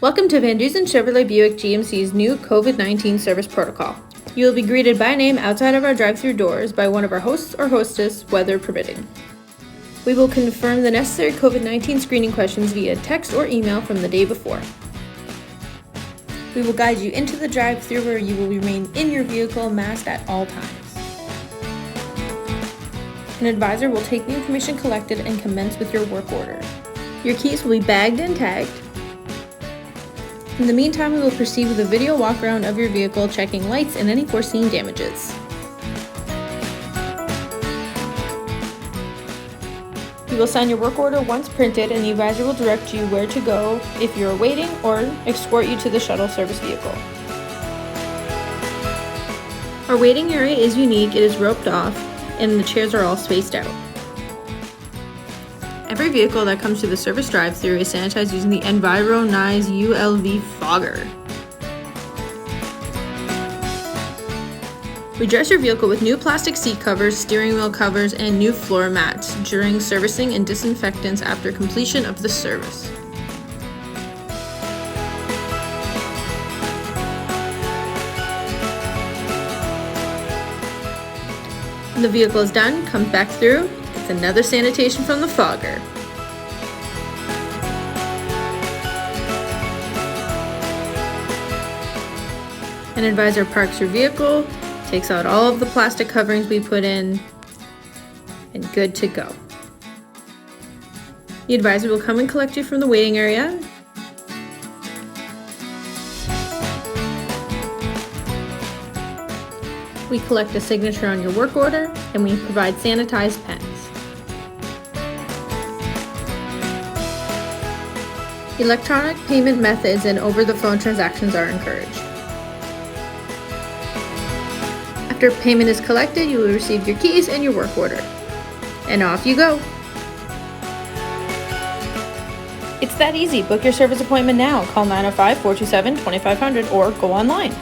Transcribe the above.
Welcome to VanDusen Chevrolet Buick GMC's new COVID-19 service protocol. You will be greeted by name outside of our drive-thru doors by one of our hosts or hostess, weather permitting. We will confirm the necessary COVID-19 screening questions via text or email from the day before. We will guide you into the drive-thru where you will remain in your vehicle masked at all times. An advisor will take the information collected and commence with your work order. Your keys will be bagged and tagged. In the meantime, we will proceed with a video walk-around of your vehicle, checking lights and any foreseen damages. You will sign your work order once printed, and the advisor will direct you where to go if you're waiting or escort you to the shuttle service vehicle. Our waiting area is unique. It is roped off, and the chairs are all spaced out. Every vehicle that comes to the service drive-thru is sanitized using the Environize ULV fogger. We dress your vehicle with new plastic seat covers, steering wheel covers, and new floor mats during servicing and disinfectants after completion of the service. When the vehicle is done, come back through. It's another sanitation from the fogger. An advisor parks your vehicle, takes out all of the plastic coverings we put in, and good to go. The advisor will come and collect you from the waiting area. We collect a signature on your work order, and we provide sanitized pens. Electronic payment methods and over-the-phone transactions are encouraged. After payment is collected, you will receive your keys and your work order. And off you go. It's that easy. Book your service appointment now. Call 905-427-2500 or go online.